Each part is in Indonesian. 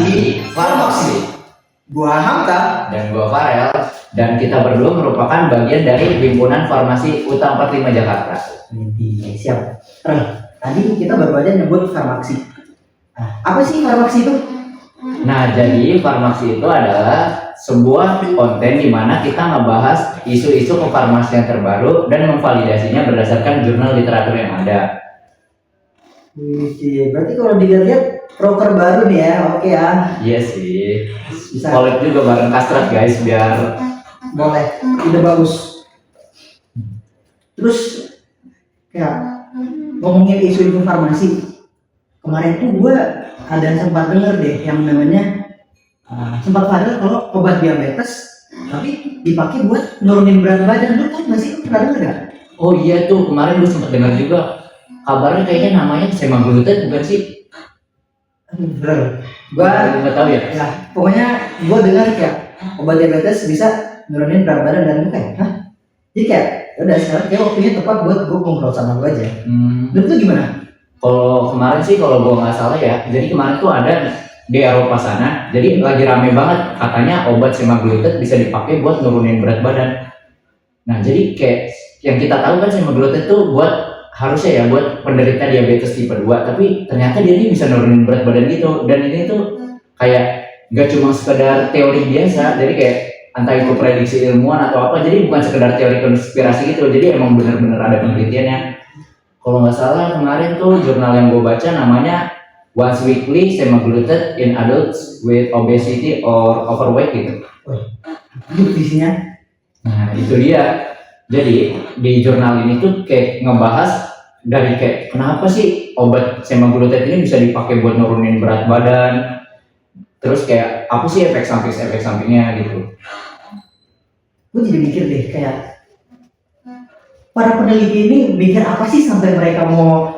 di Farmaksi. Gua Hamka Dan gua Farel, dan kita berdua merupakan bagian dari Himpunan Farmasi UTA 45 Jakarta. Siap. Tadi kita baru aja nyebut farmaksi. Apa sih farmaksi itu? Nah, jadi Farmaksi itu adalah sebuah konten di mana kita ngebahas isu-isu kefarmasian terbaru dan memvalidasinya berdasarkan jurnal literatur yang ada. Berarti kalau dilihat proker baru nih ya, oke ya. Iya sih. Bisa. Collab juga bareng Kastrat guys, biar Boleh, ide bagus. Terus kayak ngomongin isu-isu farmasi, kemarin tuh gue ada sempat denger deh yang namanya sempat viral kalau obat diabetes tapi dipakai buat nurunin berat badan. Lu tau nggak sih? Lu pernah denger nggak? oh iya tuh, kemarin gue sempat dengar juga. Kabarnya kayaknya namanya semaglutide bukan sih? Bener. Gue Nggak tahu ya. ya pokoknya gue dengar kayak obat diabetes bisa nurunin berat badan dan gue kayak hah? Jadi kayak udah sekarang kayak waktunya tepat buat gue ngobrol sama lu aja. Lu tuh gimana? Kalau kemarin sih, kalau gue nggak salah ya, jadi kemarin tuh ada di Eropa sana, jadi lagi rame banget katanya obat semaglutide bisa dipakai buat nurunin berat badan. Nah, jadi kayak yang kita tahu kan semaglutide tuh harusnya ya buat penderita diabetes tipe 2, tapi ternyata dia ini bisa nurunin berat badan gitu. Dan ini tuh kayak gak cuma sekedar teori biasa, jadi kayak entah itu prediksi ilmuwan atau apa, jadi bukan sekedar teori konspirasi gitu, jadi emang bener-bener ada penelitiannya. Kalau nggak salah kemarin tuh jurnal yang gue baca namanya Once Weekly Semaglutide in Adults with Obesity or Overweight gitu. Itu isinya. Nah itu dia. Jadi di jurnal ini tuh kayak ngebahas dari kayak kenapa sih obat semaglutide ini bisa dipakai buat nurunin berat badan. Terus kayak apa sih efek sampingnya gitu. Gue jadi mikir deh kayak para peneliti ini mikir apa sih sampai mereka mau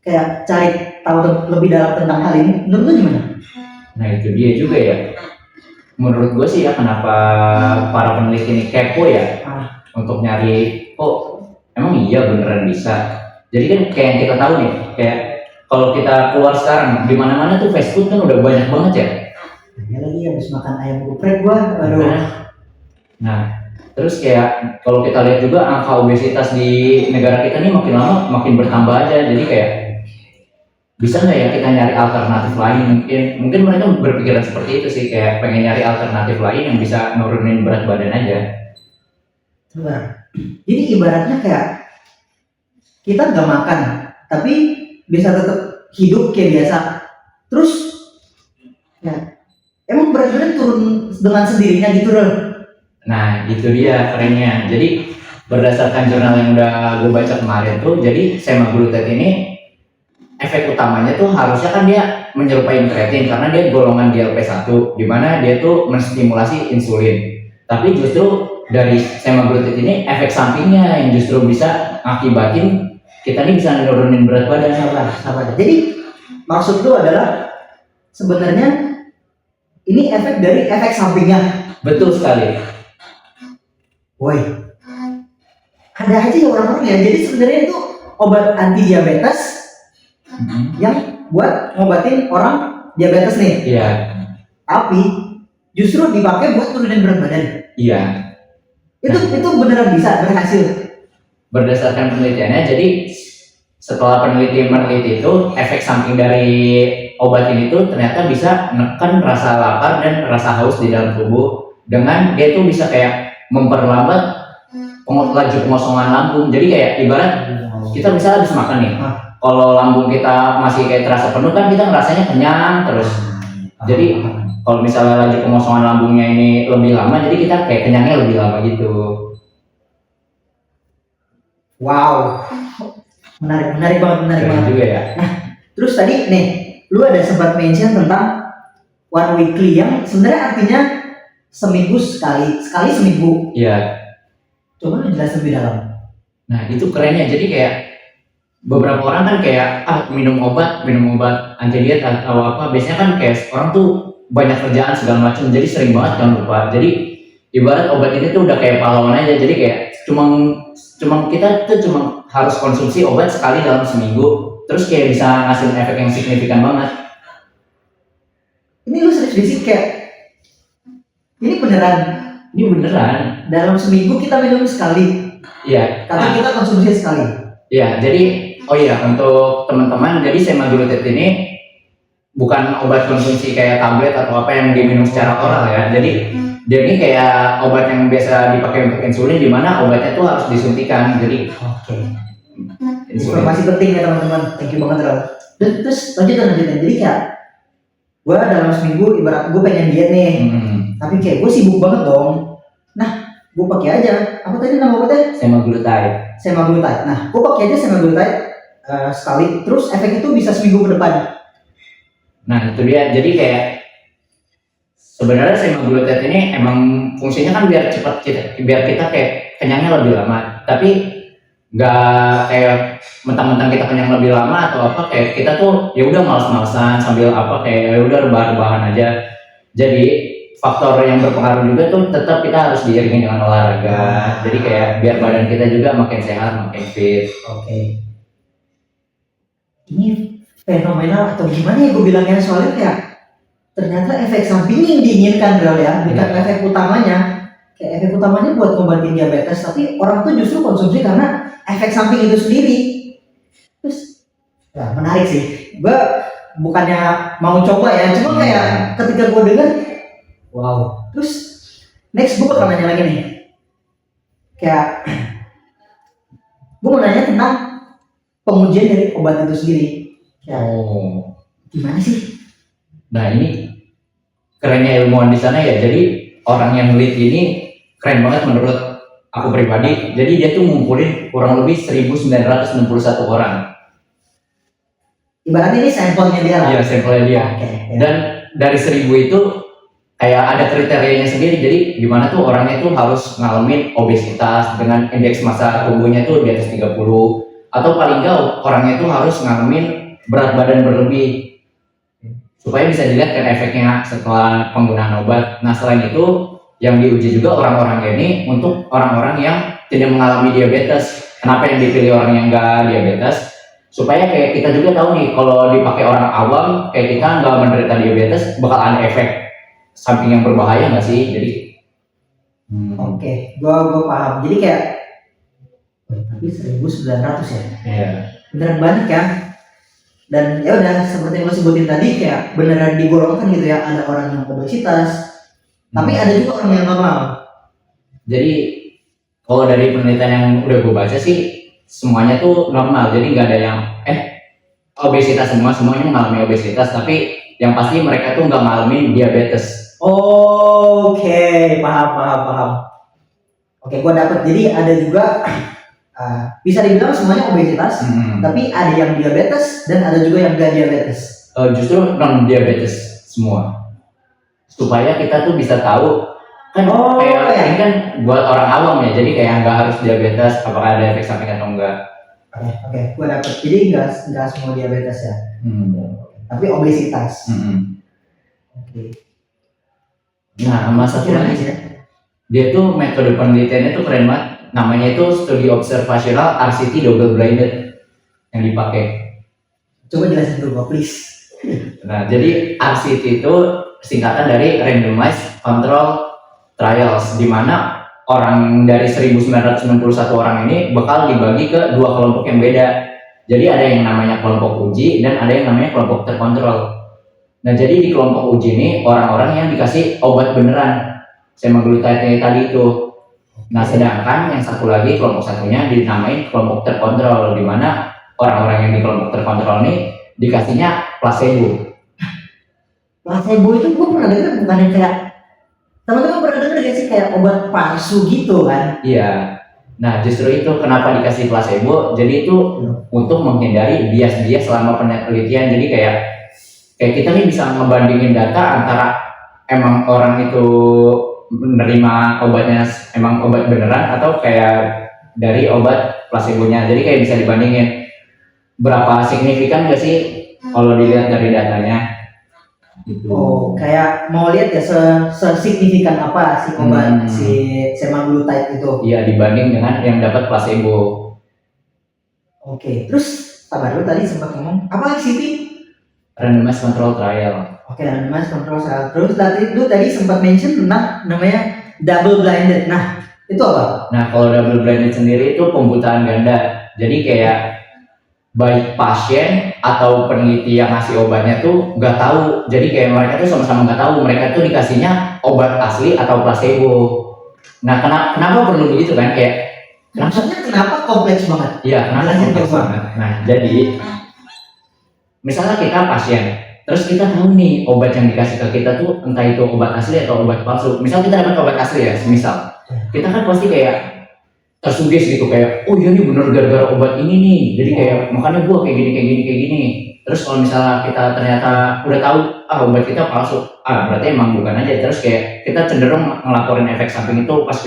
kayak cari tahu lebih dalam tentang hal ini. Menurut lu gimana? Nah itu dia juga ya. Menurut gue sih ya, kenapa para peneliti ini kepo ya untuk nyari emang iya beneran bisa. Jadi kan kayak yang kita tahu nih, kayak kalau kita keluar sekarang di mana-mana tuh fast food kan udah banyak banget ya. Iya lagi habis makan ayam geprek gua, aduh. Nah, terus kayak kalau kita lihat juga angka obesitas di negara kita nih makin lama makin bertambah aja. Jadi kayak bisa nggak ya kita nyari alternatif lain? Mungkin mereka berpikiran seperti itu sih, kayak pengen nyari alternatif lain yang bisa nurunin berat badan aja. Coba. Jadi ibaratnya kayak kita nggak makan, tapi bisa tetap hidup kayak biasa. Terus, ya, emang berat badan turun dengan sendirinya gitu loh. Nah, itu dia kerennya. Jadi berdasarkan jurnal yang udah gue baca kemarin tuh, jadi semaglutide ini efek utamanya tuh harusnya kan dia menyerupai incretin karena dia golongan GLP-1, di mana dia tuh menstimulasi insulin. Tapi justru dari semaglutide ini efek sampingnya yang justru bisa akibatin kita nih bisa nurunin berat badan. Sabar. Jadi maksud lu adalah sebenarnya ini efek dari efek sampingnya. Betul sekali. Woi, ada aja ya orang-orang ya. Jadi sebenarnya itu obat anti diabetes yang buat ngobatin orang diabetes nih. Iya. Tapi justru dipakai buat turunin berat badan. Iya. Itu beneran bisa berhasil. Berdasarkan penelitiannya, jadi setelah peneliti meneliti itu efek samping dari obat ini tuh ternyata bisa menekan rasa lapar dan rasa haus di dalam tubuh, dengan dia tuh bisa kayak memperlambat laju pengosongan lambung. Jadi kayak ibarat kita bisa habis makan nih, kalau lambung kita masih kayak terasa penuh kan kita ngerasanya kenyang terus. Jadi kalau misalnya laju pengosongan lambungnya ini lebih lama, jadi kita kayak kenyangnya lebih lama gitu. Wow, menarik banget. Juga ya. Nah, terus tadi nih, lu ada sempat mention tentang one weekly yang sebenarnya artinya seminggu sekali seminggu. Iya. Coba lu jelasin lebih dalam. Nah itu kerennya, jadi kayak beberapa orang kan kayak minum obat anti diet atau apa, biasanya kan kayak orang tuh banyak kerjaan segala macam, jadi sering banget kan lupa. Jadi ibarat obat ini tuh udah kayak pahlawan aja, jadi kayak cuma kita tuh cuma harus konsumsi obat sekali dalam seminggu, terus kayak bisa ngasih efek yang signifikan banget. Ini lu serius sih kayak ini beneran Ini beneran. dalam seminggu kita minum sekali, Iya. tapi kita konsumsi sekali. Iya, jadi oh iya untuk teman-teman, jadi semaglutide ini bukan obat konsumsi kayak tablet atau apa yang diminum secara oral ya. Jadi dia ini kayak obat yang biasa dipakai untuk insulin, di mana obatnya tuh harus disuntikan. Jadi Oke. insulin. Informasi penting ya teman-teman. Thank you banget Ral. Dan terus lanjutan. Jadi kayak gue dalam seminggu ibarat gue pengen diet nih, tapi kayak gue sibuk banget dong. Nah, gue pakai aja. Apa tadi nama obatnya? Semaglutide. Semaglutide. Nah, gue pakai aja semaglutide sekali. Terus efek itu bisa seminggu ke depan. Nah itu dia. Jadi kayak sebenarnya semaglutide ini emang fungsinya kan biar cepat biar kita kayak kenyangnya lebih lama. Tapi nggak kayak mentang-mentang kita kenyang lebih lama atau apa, kayak kita tuh ya udah malas-malasan sambil apa kayak ya udah rebahan-rebahan aja. Jadi faktor yang berpengaruh juga tuh tetap kita harus diiringi dengan olahraga. Jadi kayak biar badan kita juga makin sehat, makin fit. Oke. Ini fenomenal atau gimana ya gue bilangnya, soalnya kayak ternyata efek samping yang diinginkan Ral ya, bukan efek utamanya. Kayak efek utamanya buat ngobatin diabetes, tapi orang tuh justru konsumsi karena efek samping itu sendiri. Terus ya menarik sih. Gue bukannya mau coba ya, cuma kayak ketika gue denger wow. Terus next gue bakal nanya lagi nih, kayak gue mau nanya tentang pengujian dari obat itu sendiri. Ya, Oh. gimana sih? Nah ini kerennya ilmuwan di sana ya. Jadi orang yang neliti ini keren banget menurut aku pribadi. Jadi dia tuh ngumpulin kurang lebih 1961 orang. Ibaratnya ini sampelnya dia lah. Iya, sampelnya dia. Oke. Ya. Dan dari 1000 itu kayak ada kriterianya sendiri. Jadi gimana tuh orangnya tuh harus ngalamin obesitas dengan indeks massa tubuhnya tuh di atas 30, atau paling enggak orangnya tuh harus ngalamin berat badan berlebih, supaya bisa dilihat kan efeknya setelah penggunaan obat. Nah selain itu yang diuji juga orang-orang ini untuk orang-orang yang tidak mengalami diabetes. Kenapa yang dipilih orang yang enggak diabetes? Supaya kayak kita juga tahu nih, kalau dipakai orang awam kayak kita nggak menderita diabetes bakal ada efek samping yang berbahaya nggak sih? Jadi Oke, gua paham. Jadi kayak tapi 1900 ya. Iya. Beneran banyak ya. Dan ya udah seperti yang lo sebutin tadi, kayak beneran digolongkan gitu ya, ada orang yang obesitas, tapi ada juga orang yang normal. Jadi kalau dari penelitian yang udah gue baca sih semuanya tuh normal. Jadi nggak ada yang obesitas semuanya mengalami obesitas, tapi yang pasti mereka tuh nggak mengalami diabetes. Oke, paham. Oke, gua dapet. Jadi ada juga bisa dibilang semuanya obesitas, tapi ada yang diabetes dan ada juga yang gak diabetes. Justru non diabetes semua, supaya kita tuh bisa tahu kan. Kayak ini kan buat orang awam ya, jadi kayak nggak harus diabetes apakah ada efek samping atau enggak. Oke, gua dapet. Jadi nggak semua diabetes ya, tapi obesitas. Oke. Nah, sama satu lagi ya. Dia tuh metode penelitiannya tuh keren banget. Namanya itu studi observational RCT double blinded yang dipakai. Coba jelasin dulu, please. Nah, jadi RCT itu singkatan dari randomized control trials, di mana orang dari 1961 orang ini bakal dibagi ke dua kelompok yang beda. Jadi ada yang namanya kelompok uji dan ada yang namanya kelompok terkontrol. Nah, jadi di kelompok uji ini orang-orang yang dikasih obat beneran semaglutide tadi itu. Nah, sedangkan yang satu lagi kelompok satunya dinamain kelompok terkontrol, di mana orang-orang yang di kelompok terkontrol ini dikasihnya placebo. Placebo itu gue pernah dengar, bukannya kayak teman-teman pernah dengar gak sih kayak obat palsu gitu kan? Iya. Nah, justru itu kenapa dikasih placebo. Jadi itu untuk menghindari bias-bias selama penelitian. Jadi kayak kita nih bisa ngebandingin data antara emang orang itu menerima obatnya emang obat beneran atau kayak dari obat placebonya. Jadi kayak bisa dibandingin berapa signifikan gak sih kalau dilihat dari datanya gitu. Oh, kayak mau lihat ya sesignifikan apa si obat si semaglutide itu. Iya, dibanding dengan yang dapat placebo. Oke, terus Pak Baru tadi sempat ngomong apa sih? Randomized control trial. Oke, randomized control trial. Terus tadi sempat mention tentang namanya double blinded. Nah, itu apa? Nah, kalau double blinded sendiri itu pembutaan ganda. Jadi kayak baik pasien atau peneliti yang ngasih obatnya tuh nggak tahu. Jadi kayak mereka tuh sama-sama nggak tahu mereka tuh dikasihnya obat asli atau placebo. Nah, kenapa perlu begitu kan? Kayak Maksudnya kenapa kompleks banget? iya, kenapa Jelasin kompleks coba. banget? Nah, jadi misalnya kita pasien, terus kita tahu nih obat yang dikasih ke kita tuh entah itu obat asli atau obat palsu. Misal kita dapat obat asli ya, misal kita kan pasti kayak tersuges gitu kayak, oh iya nih bener gara-gara obat ini nih, jadi kayak makanya gua kayak gini. Terus kalau misalnya kita ternyata udah tahu obat kita palsu, berarti emang bukan aja. Terus kayak kita cenderung ngelaporin efek samping itu pas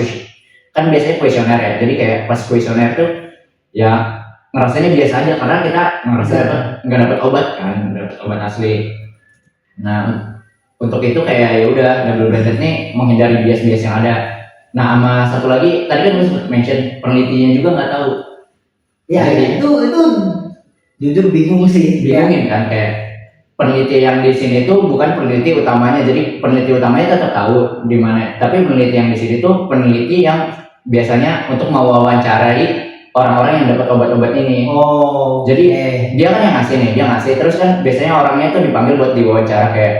kan biasanya kuesioner ya, jadi kayak pas kuesioner tuh ya ngerasanya biasa aja karena kita ngerasa nggak dapat obat kan, nggak dapat obat asli. Nah, untuk itu kayak ya udah double blinded nih menghindari bias-bias yang ada. Nah, sama satu lagi tadi kan gue sempat mention penelitinya juga nggak tahu. Ya, Jadi, itu jujur bingung sih. bingungin kan kayak peneliti yang di sini tuh bukan peneliti utamanya. Jadi peneliti utamanya tetap tahu di mana. Tapi peneliti yang di sini tuh peneliti yang biasanya untuk mewawancarai orang-orang yang dapat obat-obat ini. Oh, Jadi dia kan yang ngasih nih, dia ngasih terus kan biasanya orangnya tuh dipanggil buat diwawancara kayak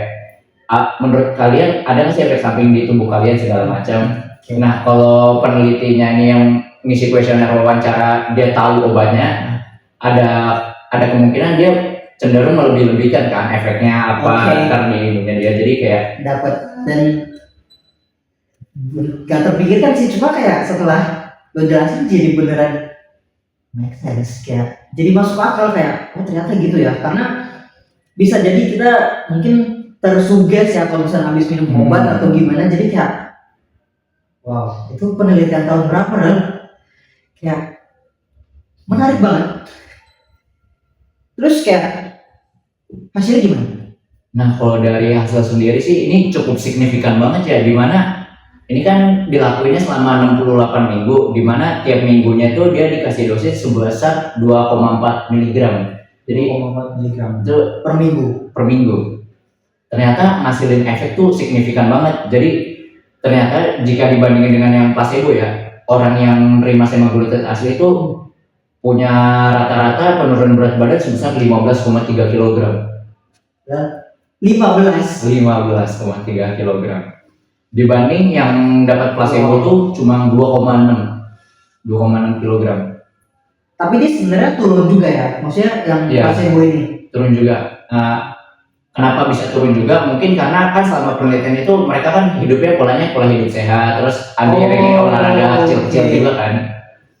menurut kalian ada nggak sih efek samping di tubuh kalian segala macam. Nah, kalau penelitinya ini yang ngisi kuesioner wawancara dia tahu obatnya, ada kemungkinan dia cenderung melebih-lebihkan kan efeknya apa ntar di hidupnya dia, jadi kayak dapat. Dan gak terpikirkan sih, cuma kayak setelah lo jelasin jadi beneran make sense, kayak jadi masuk akal kayak oh ternyata gitu ya. Karena bisa jadi kita mungkin tersuges ya kalau misalnya habis minum obat atau gimana, jadi kayak wow, itu penelitian tahun berapa dan kayak menarik banget. Terus kayak hasilnya gimana? nah kalau dari hasil sendiri sih ini cukup signifikan banget ya, dimana ini kan dilakuinnya selama 68 minggu, dimana tiap minggunya itu dia dikasih dosis sebesar 2,4 mg. Jadi 2,4 mg itu per minggu. Ternyata ngasilin efek tuh signifikan banget. Jadi ternyata jika dibandingin dengan yang placebo ya, orang yang nerima semaglutide asli itu punya rata-rata penurunan berat badan sebesar 15,3 kg. 15,3 kg. Dibanding yang dapat placebo tuh cuma 2,6 kg. Tapi dia sebenarnya turun juga ya, maksudnya yang placebo ini turun juga. Kenapa bisa turun juga? Mungkin karena kan selama penelitian itu mereka kan hidupnya pola hidup sehat, terus ada olahraga kecil-kecil juga kan.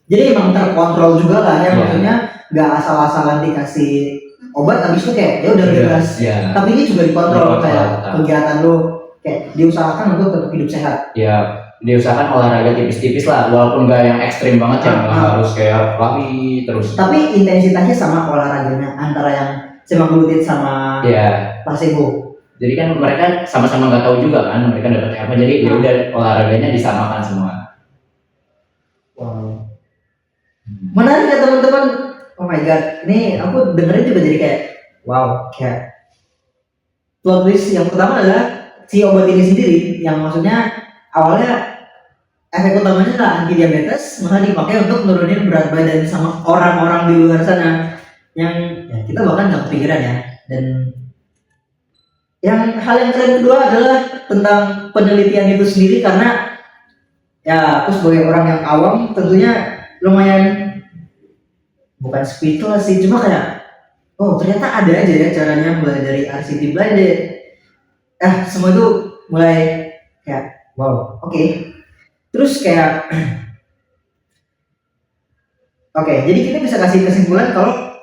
Jadi emang terkontrol juga lah ya, maksudnya nggak asal-asalan dikasih obat habis itu kayak ya udah bebas. Tapi ini juga dikontrol kayak kegiatan lo kayak diusahakan untuk tetap hidup sehat. Ya, diusahakan olahraga tipis-tipis lah, walaupun nggak yang ekstrim banget ya, nggak harus kayak lari terus. Tapi intensitasnya sama olahraganya antara yang semaglutide sama placebo. Jadi kan mereka sama-sama nggak tahu juga kan mereka dapat apa, jadi ya udah olahraganya disamakan semua. Wow. Menarik ya teman-teman. Oh my god, ini aku dengerin juga jadi kayak wow, kayak plot twist yang pertama adalah si obat ini sendiri yang maksudnya awalnya efek utamanya adalah anti diabetes, malah dipakai untuk nurunin berat badan sama orang-orang di luar sana yang ya, kita bahkan nggak kepikiran ya. Dan yang hal yang keren kedua adalah tentang penelitian itu sendiri, karena ya aku sebagai orang yang awam tentunya lumayan bukan speechless sih, cuma kayak oh ternyata ada aja ya caranya, mulai dari RCT blinded semua itu mulai kayak wow, oke. Terus kayak oke, jadi kita bisa kasih kesimpulan kalau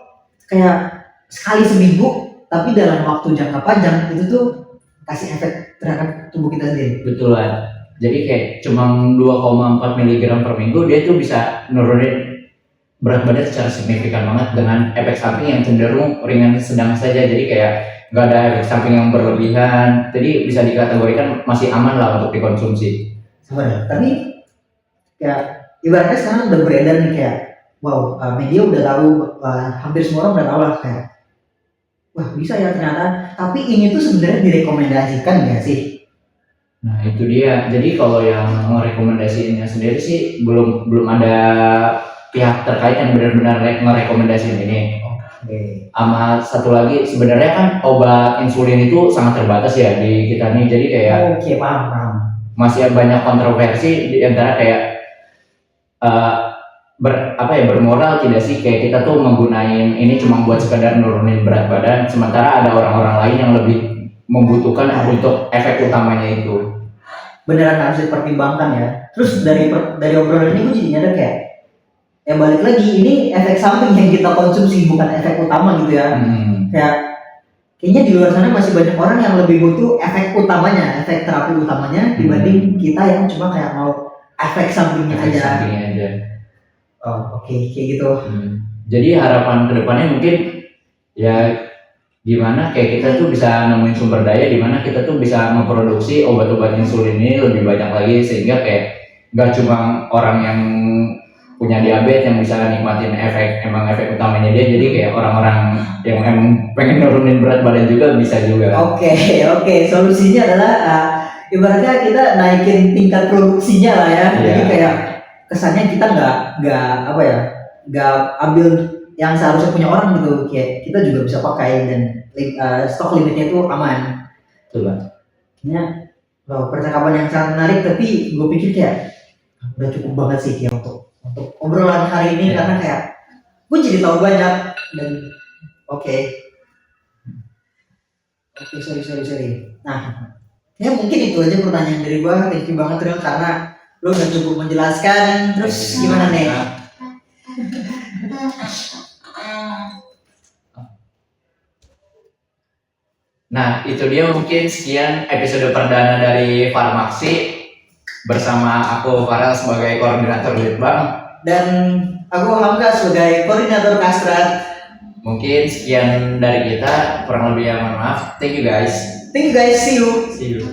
kayak sekali seminggu tapi dalam waktu jangka panjang itu tuh kasih efek terhadap tubuh kita sendiri. Betul lah. Jadi kayak cuma 2,4 mg per minggu dia tuh bisa nurunin berat badan secara signifikan banget dengan efek samping yang cenderung ringan sedang saja. Jadi kayak nggak ada efek samping yang berlebihan, jadi bisa dikategorikan masih aman lah untuk dikonsumsi. Sebenarnya, tapi ya ibaratnya sekarang udah beredar nih kayak wow, media udah tahu, hampir semua orang udah tahu lah kayak wah bisa ya ternyata. Tapi ini tuh sebenarnya direkomendasikan nggak sih? Nah itu dia. Jadi kalau yang merekomendasiinnya sendiri sih belum ada pihak terkait yang benar-benar merekomendasiin ini. Oke. Sama satu lagi sebenarnya kan obat insulin itu sangat terbatas ya di kita nih. Jadi kayak Oke, paham. masih banyak kontroversi di antara kayak eh, bermoral tidak sih kayak kita tuh menggunain ini cuma buat sekedar nurunin berat badan, sementara ada orang-orang lain yang lebih membutuhkan untuk efek utamanya itu. Beneran harus dipertimbangkan ya. Terus dari obrolan ini gue jadi nyadar kayak ya balik lagi ini efek samping yang kita konsumsi bukan efek utama gitu ya. Kayak kayaknya di luar sana masih banyak orang yang lebih butuh efek utamanya, efek terapi utamanya dibanding kita yang cuma kayak mau efek sampingnya Efek aja. sampingnya aja. Oh, oke, kayak gitu. Jadi harapan kedepannya mungkin ya gimana kayak kita tuh bisa nemuin sumber daya di mana kita tuh bisa memproduksi obat-obat insulin ini lebih banyak lagi sehingga kayak nggak cuma orang yang punya diabetes yang bisa nikmatin efek utamanya dia, jadi kayak orang-orang yang emang pengen nurunin berat badan juga bisa juga. Oke, solusinya adalah ibaratnya kita naikin tingkat produksinya lah ya. Jadi kayak kesannya kita nggak ambil yang seharusnya punya orang gitu, kayak kita juga bisa pakai dan stok limitnya itu aman. Betul. Ini percakapan yang sangat menarik, tapi gue pikir kayak udah cukup banget sih kayak untuk obrolan hari ini karena kayak gue jadi tahu banyak dan oke, sorry. Nah, ya mungkin itu aja pertanyaan dari gue. Thank you banget Ril karena lo udah cukup menjelaskan. Terus gimana nih? Nah itu dia mungkin sekian episode perdana dari Farmaksi bersama aku Farel sebagai koordinator Litbang dan aku Hamka sebagai koordinator Kastrat. Mungkin sekian dari kita, kurang lebih ya mohon maaf. Thank you guys. See you. See you.